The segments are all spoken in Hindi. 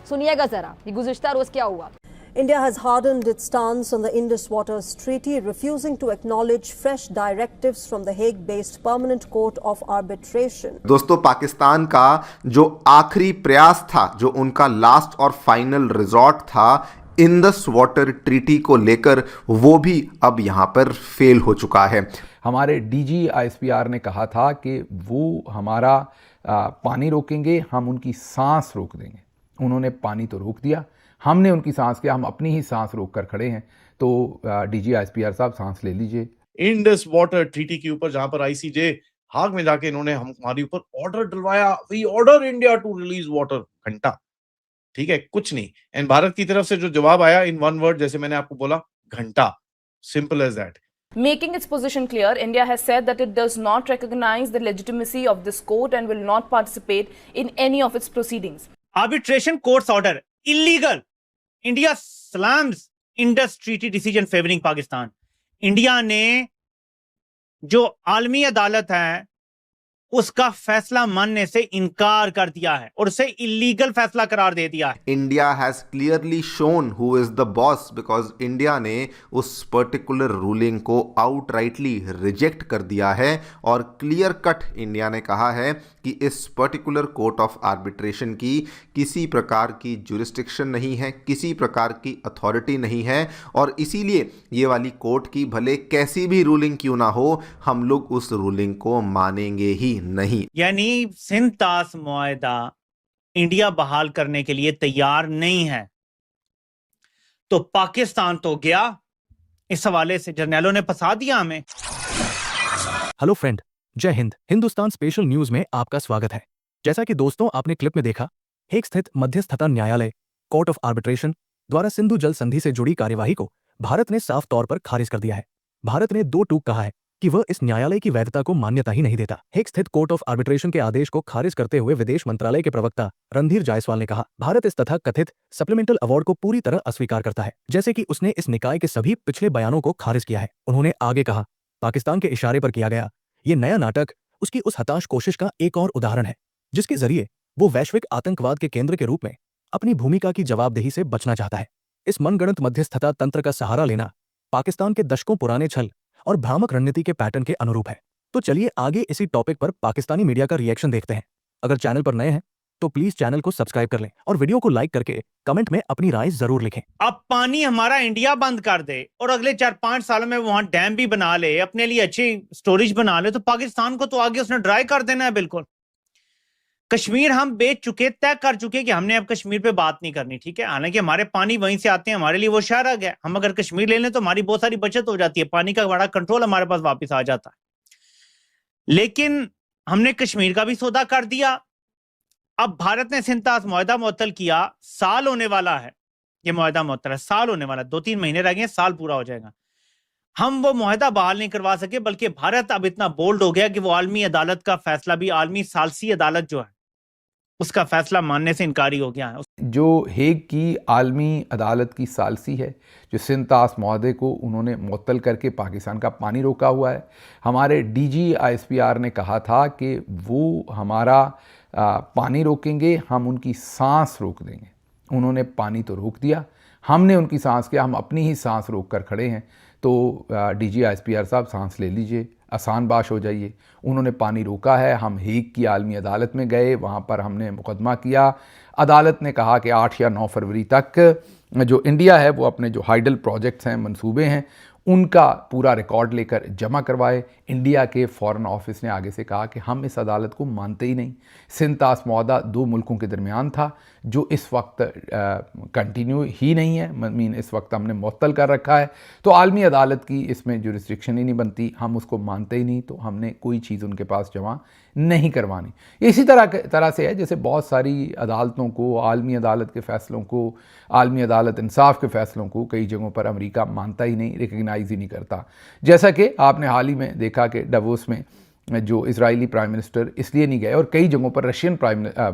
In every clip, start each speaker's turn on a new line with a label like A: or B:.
A: सुनिएगा जरा ये गुज़िश्ता रोज क्या हुआ।
B: India has hardened its stance on the Indus Waters Treaty, refusing to acknowledge fresh directives from the Hague-based Permanent Court of Arbitration.
C: दोस्तों, पाकिस्तान का जो आखिरी प्रयास था, जो उनका लास्ट और फाइनल रिजॉर्ट था इंडस वाटर ट्रीटी को लेकर, वो भी अब यहां पर फेल हो चुका है।
D: हमारे डीजी आईएसपीआर ने कहा था कि वो हमारा पानी रोकेंगे, हम उनकी सांस रोक देंगे। उन्होंने पानी तो रोक दिया, हमने उनकी सांस किया, हम अपनी ही सांस रोक कर खड़े हैं। तो डीजी आईएसपीआर साहब सांस ले लीजिए।
E: इंडस वाटर ट्रीटी के ऊपर जहां पर आईसीजे हाग में जाके इन्होंने हमारे ऊपर ऑर्डर डलवाया, we order India to release water, घंटा, ठीक है, कुछ नहीं। एंड भारत की तरफ से जो जवाब आया इन वन वर्ड, जैसे मैंने आपको बोला, घंटा, simple as that.
F: Making its position clear, India has said that it does not recognize the legitimacy of this court and will not participate in any of its proceedings.
G: Arbitration court's order illegal. India slams Indus Treaty decision favoring Pakistan. India ने जो आलमी अदालत है उसका फैसला मानने से इनकार कर दिया है और उसे इलीगल फैसला करार दे दिया है।
C: India has clearly shown who is the boss, because India ने उस पर्टिकुलर रूलिंग को आउटराइटली रिजेक्ट कर दिया है और क्लियर कट इंडिया ने कहा है कि इस पर्टिकुलर कोर्ट ऑफ आर्बिट्रेशन की किसी प्रकार की जुरिस्डिक्शन नहीं है, किसी प्रकार की अथॉरिटी नहीं है, और इसीलिए ये वाली कोर्ट की भले कैसी भी रूलिंग क्यों ना हो, हम लोग उस रूलिंग को मानेंगे ही नहीं।
G: यानी सिंध तास मुआहदा इंडिया बहाल करने के लिए तैयार नहीं है, तो पाकिस्तान तो गया। इस हवाले से जर्नैलों ने फंसा दिया हमें।
H: हेलो फ्रेंड, जय हिंद। हिंदुस्तान स्पेशल न्यूज में आपका स्वागत है। जैसा कि दोस्तों आपने क्लिप में देखा, हेग स्थित मध्यस्थता न्यायालय कोर्ट ऑफ आर्बिट्रेशन द्वारा सिंधु जल संधि से जुड़ी कार्यवाही को भारत ने साफ तौर पर खारिज कर दिया है। भारत ने दो टूक कहा है कि वह इस न्यायालय की वैधता को मान्यता ही नहीं देता। हेग स्थित कोर्ट ऑफ आर्बिट्रेशन के आदेश को खारिज करते हुए विदेश मंत्रालय के प्रवक्ता रणधीर जायसवाल ने कहा, भारत इस तथा कथित सप्लीमेंटल अवार्ड को पूरी तरह अस्वीकार करता है, जैसे कि उसने इस निकाय के सभी पिछले बयानों को खारिज किया है। उन्होंने आगे कहा, पाकिस्तान के इशारे पर किया गया ये नया नाटक उसकी उस हताश कोशिश का एक और उदाहरण है जिसके जरिए वो वैश्विक आतंकवाद के केंद्र के रूप में अपनी भूमिका की जवाबदेही से बचना चाहता है। इस मनगढ़ंत मध्यस्थता तंत्र का सहारा लेना पाकिस्तान के दशकों पुराने छल और भ्रामक रणनीति के पैटर्न के अनुरूप है। तो चलिए आगे इसी टॉपिक पर पाकिस्तानी मीडिया का रिएक्शन देखते हैं। अगर चैनल पर नए हैं तो प्लीज चैनल को सब्सक्राइब कर लें और वीडियो को लाइक करके कमेंट में अपनी राय जरूर लिखें।
G: अब पानी हमारा इंडिया बंद कर दे और अगले 4-5 सालों में वहां डैम भी बना ले, अपने लिए अच्छी स्टोरेज बना ले, तो पाकिस्तान को तो आगे उसने ड्राई कर देना है बिल्कुल। कश्मीर हम बेच चुके, तय कर चुके कि हमने अब कश्मीर पे बात नहीं करनी, ठीक है। हालांकि हमारे पानी वहीं से आते हैं, हमारे लिए वो शहर आ गया। हम अगर कश्मीर ले लें तो हमारी बहुत सारी बचत हो जाती है, पानी का बड़ा कंट्रोल हमारे पास वापस आ जाता है। लेकिन हमने कश्मीर का भी सौदा कर दिया। अब भारत ने सिंध तास मुआहदा मुअत्तल किया, साल होने वाला है, ये मुआहदा मुअत्तल है, साल होने वाला, 2-3 महीने रह गए, साल पूरा हो जाएगा। हम वो मुआहदा बहाल नहीं करवा सके, बल्कि भारत अब इतना बोल्ड हो गया कि वो आलमी अदालत का फैसला भी, आलमी सालसी अदालत जो है उसका फैसला मानने से इनकारी हो गया है।
D: जो हेग की आलमी अदालत की सालसी है, जो सिंध तास मुआहदे को उन्होंने मुअत्तल करके पाकिस्तान का पानी रोका हुआ है, हमारे डीजी आईएसपीआर ने कहा था कि वो हमारा पानी रोकेंगे, हम उनकी सांस रोक देंगे। उन्होंने पानी तो रोक दिया, हमने उनकी सांस किया, हम अपनी ही सांस रोक कर खड़े हैं। तो डीजी आईएसपीआर साहब सांस ले लीजिए, आसान बाश हो जाइए। उन्होंने पानी रोका है, हम हेग की आलमी अदालत में गए, वहाँ पर हमने मुकदमा किया। अदालत ने कहा कि 8 या 9 फरवरी तक जो इंडिया है वो अपने जो हाइडल प्रोजेक्ट्स हैं, मंसूबे हैं, उनका पूरा रिकॉर्ड लेकर जमा करवाए। इंडिया के फॉरेन ऑफिस ने आगे से कहा कि हम इस अदालत को मानते ही नहीं। सिंध तास मुआहदा 2 मुल्कों के दरमियान था जो इस वक्त कंटिन्यू ही नहीं है, मीन इस वक्त हमने मुअत्तल कर रखा है। तो आलमी अदालत की इसमें जुरिस्डिक्शन ही नहीं बनती, हम उसको मानते ही नहीं, तो हमने कोई चीज़ उनके पास जमा नहीं करवानी। इसी तरह से है जैसे बहुत सारी अदालतों को, आलमी अदालत के फ़ैसलों को, आलमी अदालत इंसाफ के फ़ैसलों को कई जगहों पर अमेरिका मानता ही नहीं, रिकग्नाइज़ ही नहीं करता। जैसा कि आपने हाल ही में देखा कि डावोस में जो इजरायली प्राइम मिनिस्टर इसलिए नहीं गए, और कई जगहों पर रशियन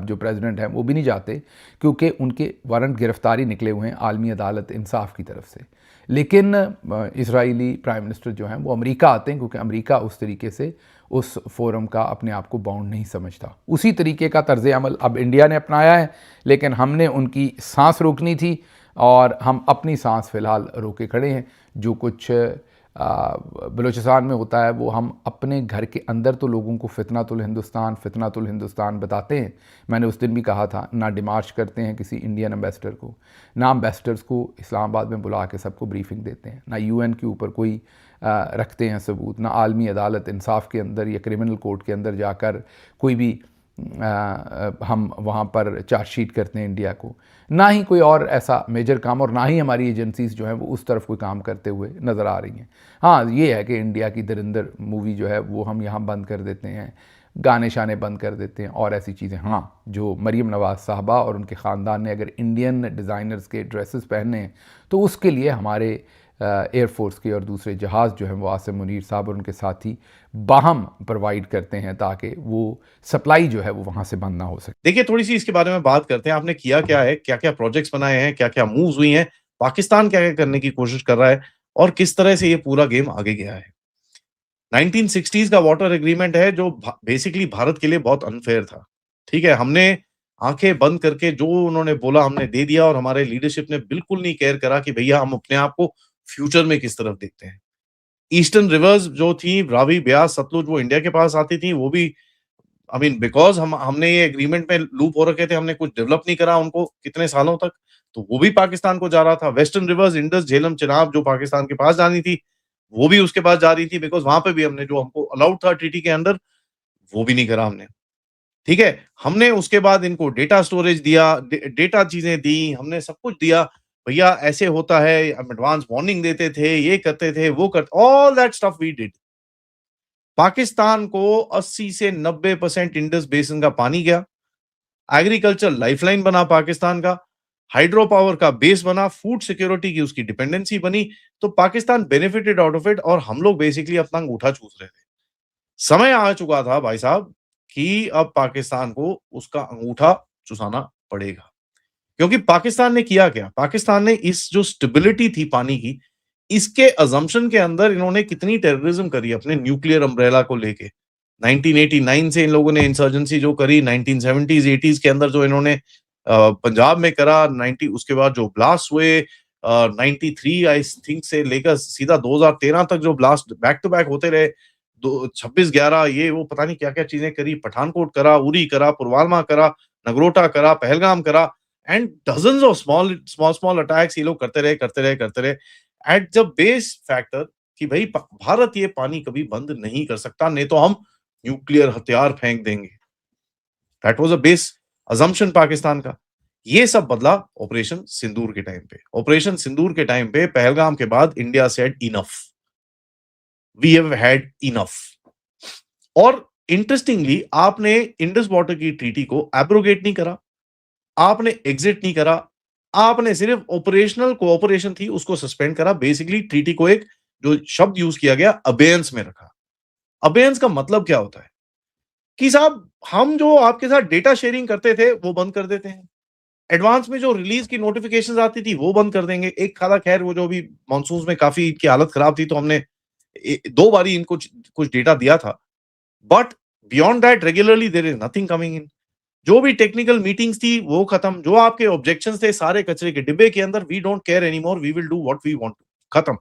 D: जो प्रेसिडेंट हैं वो भी नहीं जाते क्योंकि उनके वारंट गिरफ्तारी निकले हुए हैं आलमी अदालत इंसाफ की तरफ से। लेकिन इजरायली प्राइम मिनिस्टर जो हैं वो अमेरिका आते हैं क्योंकि अमेरिका उस तरीके से उस फोरम का अपने आप को बाउंड नहीं समझता। उसी तरीके का तर्ज अमल अब इंडिया ने अपनाया है, लेकिन हमने उनकी सांस रोकनी थी और हम अपनी सांस फ़िलहाल रोके खड़े हैं। जो कुछ बलूचिस्तान में होता है वो हम अपने घर के अंदर तो लोगों को फितनातुल हिंदुस्तान बताते हैं। मैंने उस दिन भी कहा था, ना डिमार्च करते हैं किसी इंडियन एम्बेसडर को, ना एम्बेसडर्स को इस्लामाबाद में बुला के सबको ब्रीफिंग देते हैं, ना यूएन के ऊपर कोई रखते हैं सबूत, ना आलमी अदालत इंसाफ के अंदर या क्रिमिनल कोर्ट के अंदर जाकर कोई भी हम वहाँ पर चार्जशीट करते हैं इंडिया को, ना ही कोई और ऐसा मेजर काम, और ना ही हमारी एजेंसीज़ जो हैं वो उस तरफ कोई काम करते हुए नज़र आ रही हैं। हाँ, ये है कि इंडिया की दरिंदर मूवी जो है वो हम यहाँ बंद कर देते हैं, गाने शाने बंद कर देते हैं और ऐसी चीज़ें। हाँ, जो मरीम नवाज़ साहबा और उनके ख़ानदान ने अगर इंडियन डिज़ाइनर्स के ड्रेसेस पहने हैं तो उसके लिए हमारे एयरफोर्स के और दूसरे जहाज़ जो हैं वो आसिम मुनीर साहब और उनके साथी बाहम प्रोवाइड करते हैं ताकि वो सप्लाई जो है वो वहाँ से बंद ना हो सके।
E: देखिए, थोड़ी सी इसके बारे में बात करते हैं। आपने किया क्या है, क्या क्या प्रोजेक्ट्स बनाए हैं, क्या क्या मूव्स हुई हैं, पाकिस्तान क्या क्या करने की कोशिश कर रहा है और किस तरह से ये पूरा गेम आगे गया है। 1960s का वाटर एग्रीमेंट है जो बेसिकली भारत के लिए बहुत अनफेयर था। ठीक है, हमने आंखें बंद करके जो उन्होंने बोला हमने दे दिया और हमारे लीडरशिप ने बिल्कुल नहीं केयर करा कि भैया हम अपने आप को फ्यूचर में किस तरफ देखते हैं। ईस्टर्न रिवर्स जो थी, रावी, ब्यास, सतलुज, वो इंडिया के पास आती थी। वो भी बिकॉज़ हमने ये एग्रीमेंट में लूप हो रखे थे, हमने कुछ डेवलप नहीं करा उनको कितने सालों तक, तो वो भी पाकिस्तान को जा रहा था। Western rivers, Indus, Jhelum, Chenab जो पाकिस्तान के पास जानी थी, वो भी उसके पास जा रही थी बिकॉज़ वहां पे भी हमने जो हमको अलाउड था ट्रीटी के अंदर, वो भी नहीं करा हमने। ठीक है, हमने उसके बाद इनको डेटा स्टोरेज दिया, डेटा चीजें दी, हमने सब कुछ दिया। भैया ऐसे होता है, हम एडवांस वार्निंग देते थे, ये करते थे, वो करते, all that stuff we did. Pakistan को 80 से 90% इंडस बेसिन का पानी गया, एग्रीकल्चर लाइफलाइन बना पाकिस्तान का, हाइड्रो पावर का बेस बना, फूड सिक्योरिटी की उसकी डिपेंडेंसी बनी, तो Pakistan benefited out of it और हम लोग बेसिकली अपना अंगूठा चूस रहे थे। समय आ चुका था भाई साहब कि अब पाकिस्तान को उसका अंगूठा चुसाना पड़ेगा। क्योंकि पाकिस्तान ने किया क्या? पाकिस्तान ने इस जो स्टेबिलिटी थी पानी की, इसके अजम्पशन के अंदर इन्होंने कितनी टेररिज्म करी अपने न्यूक्लियर अम्ब्रेला को लेके। 1989 से इन लोगों ने इंसर्जेंसी जो करी, 1970s 80s के अंदर जो इन्होंने पंजाब में करा, 90 उसके बाद जो ब्लास्ट हुए 93 आई थिंक से लेकर सीधा 2013 तक जो ब्लास्ट बैक टू बैक होते रहे, 26/11 ये वो पता नहीं क्या क्या चीजें करी, पठानकोट करा, उरी करा, पुलवामा करा, नगरोटा करा, पहलगाम करा, and dozens of small attacks ये लोग करते रहे एट द बेस फैक्टर कि भाई भारत ये पानी कभी बंद नहीं कर सकता, नहीं तो हम न्यूक्लियर हथियार फेंक देंगे। That was a base assumption Pakistan का। ये सब बदला ऑपरेशन सिंदूर के टाइम पे। ऑपरेशन सिंदूर के टाइम पे पहलगाम के बाद India said enough, we have had enough. और इंटरेस्टिंगली आपने इंडस वाटर की ट्रीटी को एब्रोगेट नहीं करा, आपने एग्जिट नहीं करा, आपने सिर्फ ऑपरेशनल कोऑपरेशन थी उसको सस्पेंड करा। बेसिकली ट्रीटी को एक जो शब्द यूज किया गया अबेयंस में रखा। अबेयंस का मतलब क्या होता है कि साहब हम जो आपके साथ डेटा शेयरिंग करते थे वो बंद कर देते हैं, एडवांस में जो रिलीज की नोटिफिकेशंस आती थी वो बंद कर देंगे। एक खाला खैर वो जो भी मानसून में काफी इनकी हालत खराब थी तो हमने 2 बारी इनको कुछ डेटा दिया था, but beyond that regularly there is nothing coming in. जो भी टेक्निकल मीटिंग्स थी वो खत्म, जो आपके ऑब्जेक्शंस थे सारे कचरे के डिब्बे के अंदर, we don't care anymore, we will do what we want, खत्म।